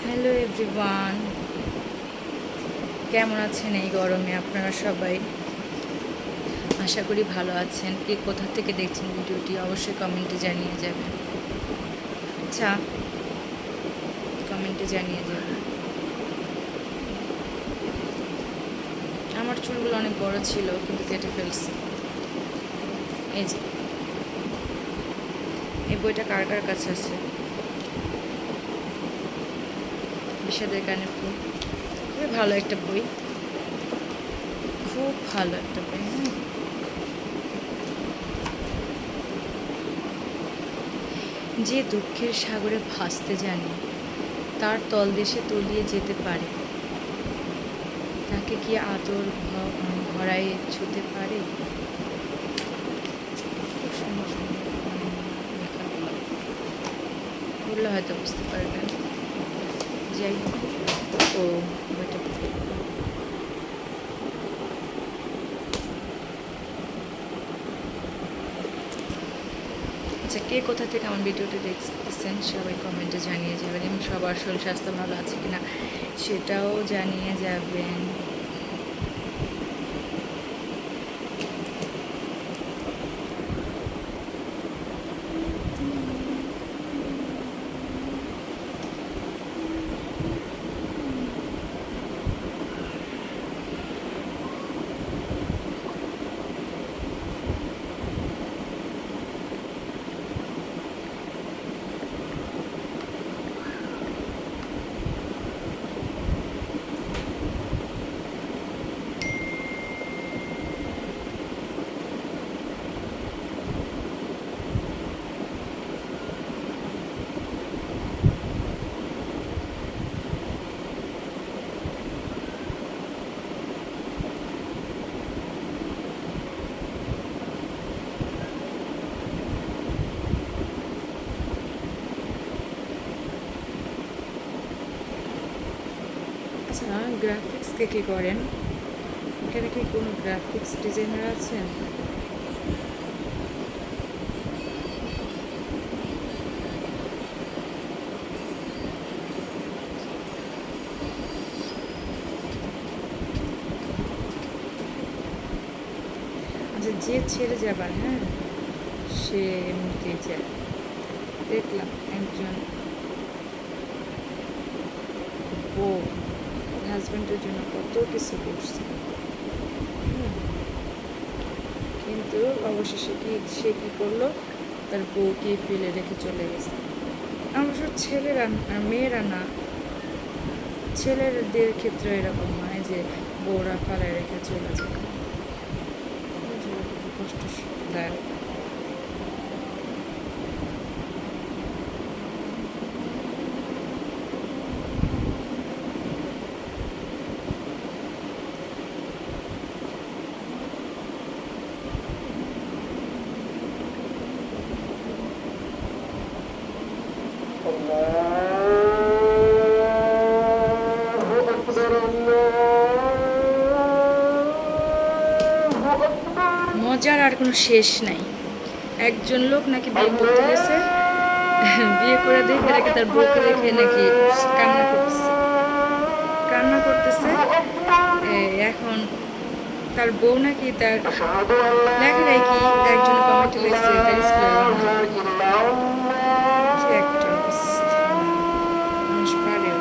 Hello everyone, কেমন আছেন এই গরমে আপনারা সবাই? আশা করি ভালো আছেন। কে কোথা থেকে দেখছেন ভিডিওটি অবশ্যই কমেন্টে জানিয়ে যাবেন। আচ্ছা, কমেন্টে জানিয়ে যাবেন। আমার চুলগুলো অনেক বড় ছিল কিন্তু কেটে ফেলছি। এই যে এই বইটা কার কার কাছে আছে? বিষাদের গানের ফুল, খুবই ভালো একটা বই, খুব ভালো একটা বই। যে দুঃখের সাগরে ভাসতে জানে, তার তলদেশে তলিয়ে যেতে পারে, তাকে কি আদর ভরায় ছুতে পারে? খুব সুন্দর সুন্দর লেখাগুলো পড়লে হয়তো বুঝতে পারবেন। যাই হোক, ও বইটা আচ্ছা, কে কোথা থেকে আমার ভিডিওটি দেখতেছেন সবাই কমেন্টে জানিয়ে যাবেন, এবং সবার শরীর স্বাস্থ্য ভালো আছে কিনা সেটাও জানিয়ে যাবেন। আচ্ছা, গ্রাফিক্স কে কী করেন? এখানে কি কোনো গ্রাফিক্স ডিজাইনার আছেন? আচ্ছা, যে ছেড়ে যাবার, হ্যাঁ, সে এমনিতেই যায়। দেখলাম একজন বউ হাজব্যান্ডের জন্য কত কিছু করছে, কিন্তু অবশেষে সে কী করলো, তার বউকে ফেলে রেখে চলে গেছে। অবশ্য ছেলেরা আর মেয়েরা না, ছেলেদের ক্ষেত্রে এরকম হয় যে বউরা ফেলে রেখে চলে যায়, কষ্টদায়ক। মজার আর কোনো শেষ নাই। একজন লোক নাকি বিয়ে করতে গেছে, বিয়ে করে দেখে রেখে তার বউকে রেখে নাকি কান্না করতেছে। এখন তার বউ নাকি তার লেখাটাই কি একজন কমেন্টে লিখছে তার স্কুলের কি একটা অবস্থা, মানুষ পারে।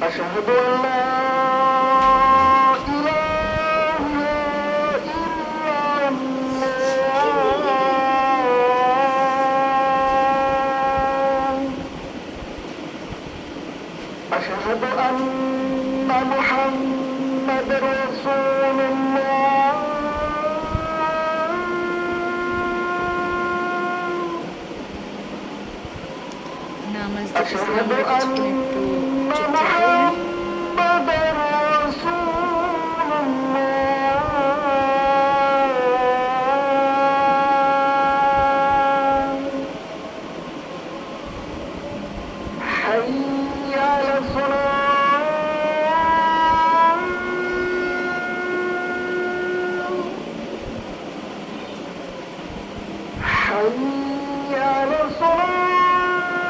أشهد أن لا إله إلا الله أشهد أن محمد رسول الله নামাজ দিতেছি আমরা কিছুক্ষণ একটু চুপ থাকি। حي على الصلاة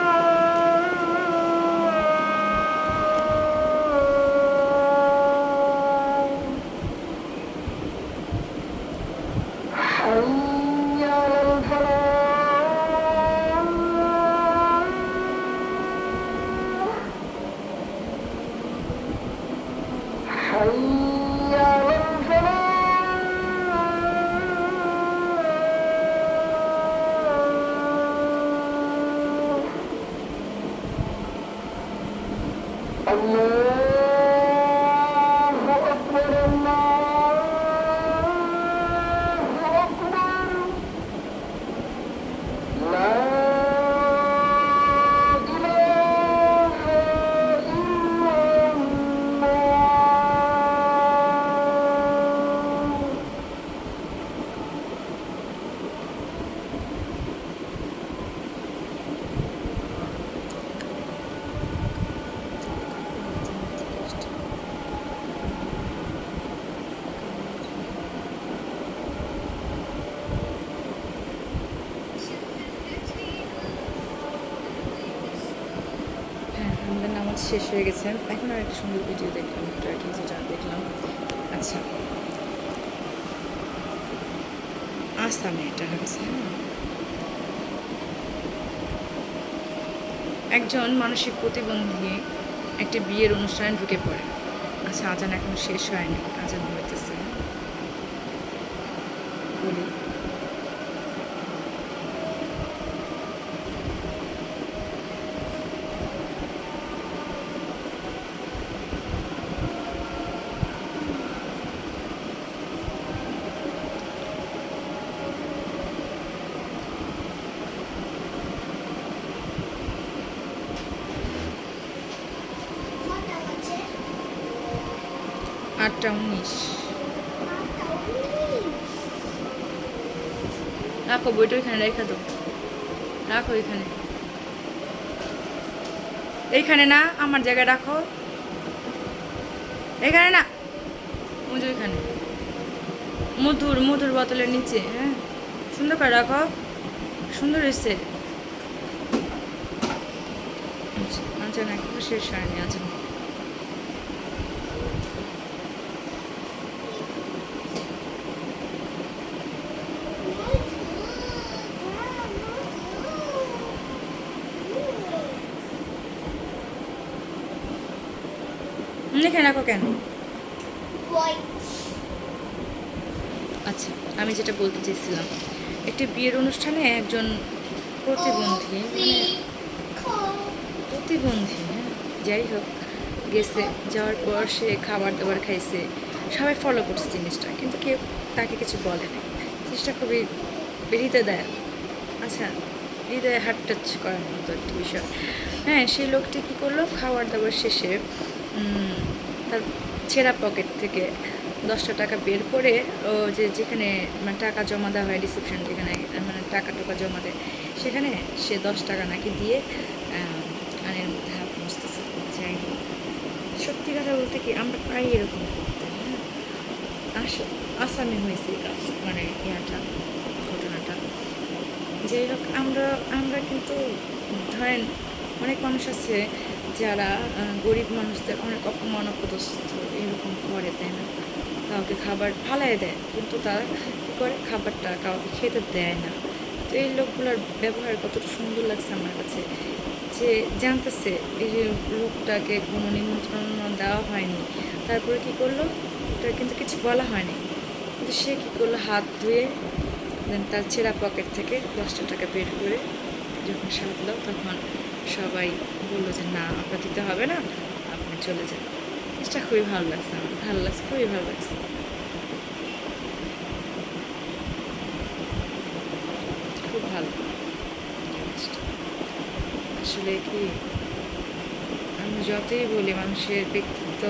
আমাদের নামাজ শেষ হয়ে গেছে। এখন আর একটা সুন্দর ভিডিও দেখলাম, একটু আগে যেটা দেখলাম। আচ্ছা, আসামে এটা হয়েছে। হ্যাঁ, একজন মানসিক প্রতিবন্ধী একটি বিয়ের অনুষ্ঠানে ঢুকে পড়ে। আচ্ছা, আজান এখনো শেষ হয়নি, আজান হইতেছে। বলি, আটটা 19। রাখো বইটা ওইখানে, রেখে দাও, রাখো এখানে, এইখানে না, আমার জায়গায় রাখো, এখানে না, মুজু এখানে, মধুর বোতলের নিচে। হ্যাঁ, সুন্দর করে রাখো, সুন্দর এসছে। আচ্ছা, না একটু শেষ হয়নি। আচ্ছা, এখানে রাখো কেন? আচ্ছা, আমি যেটা বলতে চেয়েছিলাম, একটি বিয়ের অনুষ্ঠানে একজন প্রতিবন্ধী, হ্যাঁ, যাই হোক, গেছে, যাওয়ার পর সে খাবার দাবার খাইছে, সবাই ফলো করছে জিনিসটা, কিন্তু কেউ তাকে কিছু বলে না। জিনিসটা খুবই হৃদয়দায়ক। আচ্ছা, হৃদয়ে হার্ট টাচ করার মতো একটা বিষয়। হ্যাঁ, সেই লোকটি কী করলো, খাবার দাবার শেষে তার ছেঁড়া পকেট থেকে 10টা টাকা বের করে, ও যেখানে মানে টাকা জমা দেওয়া হয়, রিসেপশন যেখানে মানে টাকা জমা দেয়, সেখানে সে 10 টাকা নাকি দিয়ে কানের মধ্যে হাত মুছতেছে। যাই হোক, সত্যি কথা বলতে কি, আমরা প্রায় এরকম করতে। হ্যাঁ, আসামে হয়েছে এই কাজ, মানে ঘটনাটা। যাই হোক, আমরা কিন্তু ধরেন অনেক মানুষ আছে যারা গরিব মানুষদের অনেক অপমান অপদস্থ এরকম করে, তাই না? কাউকে খাবার ফালাই দেয়, কিন্তু তারা কী করে, খাবারটা কাউকে খেতে দেয় না। তো এই লোকগুলোর ব্যবহার কতটা সুন্দর লাগছে আমার কাছে, যে জানতেছে এই যে লোকটাকে কোনো নিমন্ত্রণ দেওয়া হয়নি, তারপরে কী করলো, ওটা কিন্তু কিছু বলা হয়নি, কিন্তু সে কী করলো, হাত ধুয়ে দেন তার ছেঁড়া পকেট থেকে 10টা টাকা বের করে যখন সাজলো, তখন সবাই বললো যে না, আপনার দিতে হবে না, আপনি চলে যান। জিনিসটা খুবই ভালো লাগছে, আমার ভালো লাগছে, খুবই ভালো লাগছে, খুব ভালো। আসলে কি, আমি যতই বলি মানুষের ব্যক্তিত্ব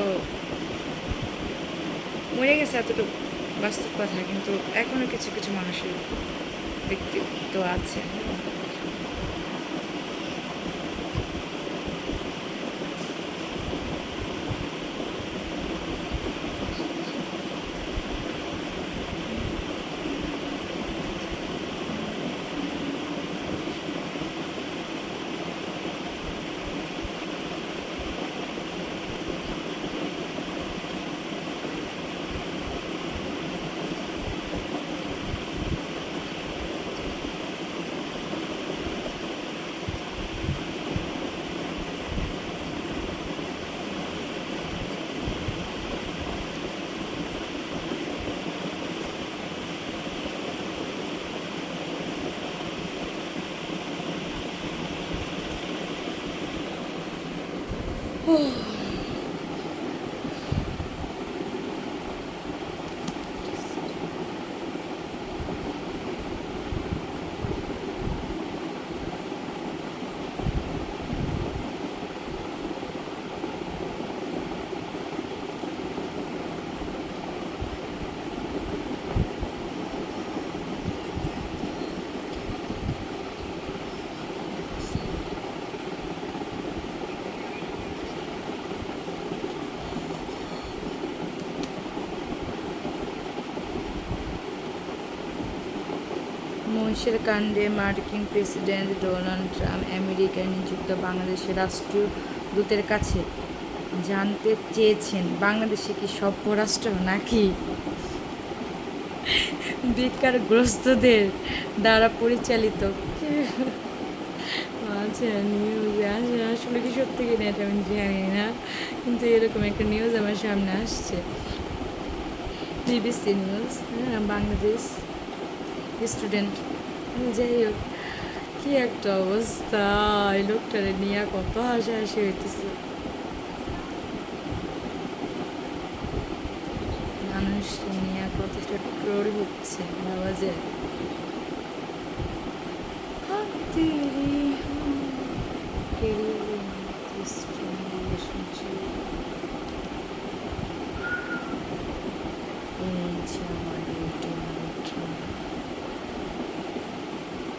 মরে গেছে, এতটুকু বাস্তব কথা, কিন্তু এখনো কিছু কিছু মানুষের ব্যক্তিত্ব আছে। পুলিশের কাণ্ডে মার্কিন প্রেসিডেন্ট ডোনাল্ড ট্রাম্প আমেরিকায় নিযুক্ত বাংলাদেশের রাষ্ট্রীয় দূতের কাছে জানতে চেয়েছেন বাংলাদেশে কি সভ্য রাষ্ট্র নাকি বেকারগ্রস্তদের দ্বারা পরিচালিত। আচ্ছা, নিউজ আসলে কি সত্যি কিনা এটা আমি জানি না, কিন্তু এরকম একটা নিউজ আমার সামনে আসছে, বিবিসি নিউজ। হ্যাঁ, বাংলাদেশ স্টুডেন্ট, যাই হোক, কি একটা অবস্থা, এই লোকটারে নিয়ে কত হাসাহাসি হইতেছে। মানুষ নিয়ে কতটা ট্রোল হচ্ছে ভাবা যায়।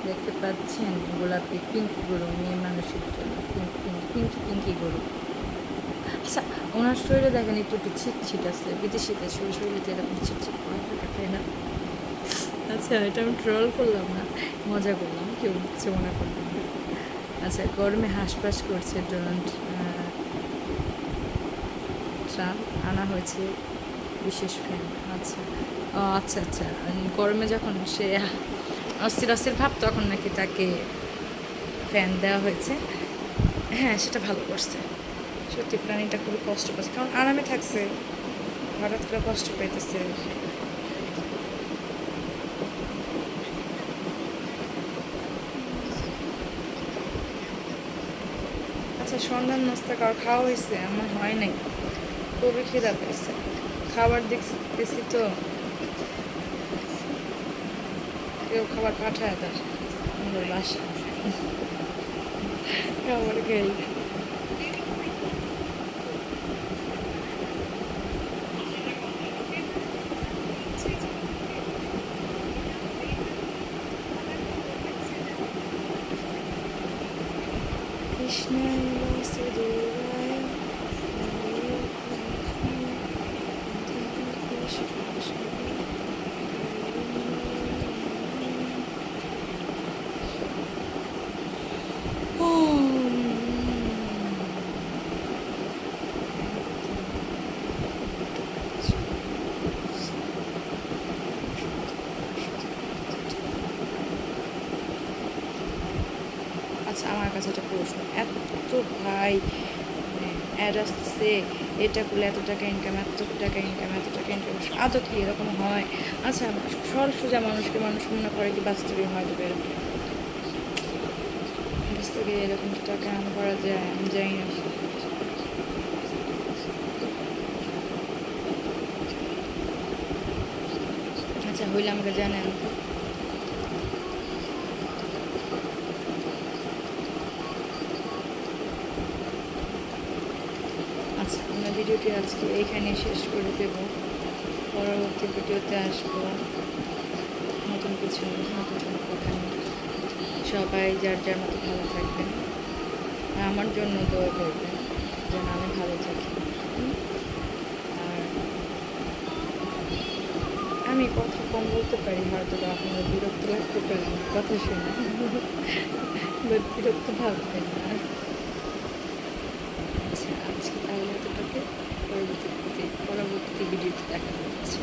দেখতে পাচ্ছেন গোলাপি পিঙ্ক গরু, মেয়ে মানুষের জন্য পিঙ্ক পিঙ্ক পিঙ্ক পিঙ্কি গরু। আচ্ছা, ওনার শরীরে দেখেন একটু একটু ছিট আছে, বিদেশিতে শরীরে এরকম ছিট করে তাই না? আচ্ছা, এটা আমি ট্রল করলাম না, মজা করলাম, কেউ কিছু মনে করলাম না। আচ্ছা, গরমে হাঁসফাঁস করছে ডোনাল্ড ট্রাম্প, আনা হয়েছে বিশেষ ফ্যান। আচ্ছা, ও আচ্ছা আচ্ছা, গরমে যখন সে অস্থির অস্থির ভাব তখন নাকি তাকে ফ্যান দেওয়া হয়েছে। হ্যাঁ, সেটা ভালো করছে, সত্যি প্রাণীটা খুবই কষ্ট পাচ্ছে, কারণ আরামে থাকছে, হঠাৎ করে কষ্ট পাইতেছে। আচ্ছা, সন্ধ্যার নাস্তা খাওয়া হয়েছে? আমার হয় নাই, খুবই খিদা পেয়েছে, খাবার দেখতেছি তো কেউ খাবার পাঠায় তার আমাদের বাসা, খাবার খেয়ে কৃষ্ণ বাসুদেবায় আচ্ছা, আমার কাছে একটা প্রশ্ন, এত ভাই অ্যাড আসতেছে, এটা করলে এত টাকা ইনকাম, এত টাকা ইনকাম, এত টাকা ইনকাম, আদৌ কি এরকম হয়? আচ্ছা, সরল সোজা মানুষকে মানুষ মনে করে কি বাস্তবে হয় দেবে এরকম? বাস্তবে এরকম টাকা আর্ন করা যায়? আমি জানি না। আচ্ছা, হইলে আমাকে জানেন। আচ্ছা, আমরা ভিডিওটি আজকে এইখানে শেষ করে দেব, পরবর্তী ভিডিওতে আসবো নতুন কিছু, নতুন কোনো কথা নিয়ে। সবাই যার যার মতো ভালো থাকবেন, আমার জন্য দোয়া করবেন যেন আমি ভালো থাকি। আর আমি কথা কম বলতে পারি, হয়তো আপনারা বিরক্ত লাগতে পারে কথা শুনে, বিরক্ত ভাববেন না। আচ্ছা, আজকে তাহলে এতটাকে, পরবর্তী ভিডিওতে দেখা হচ্ছে।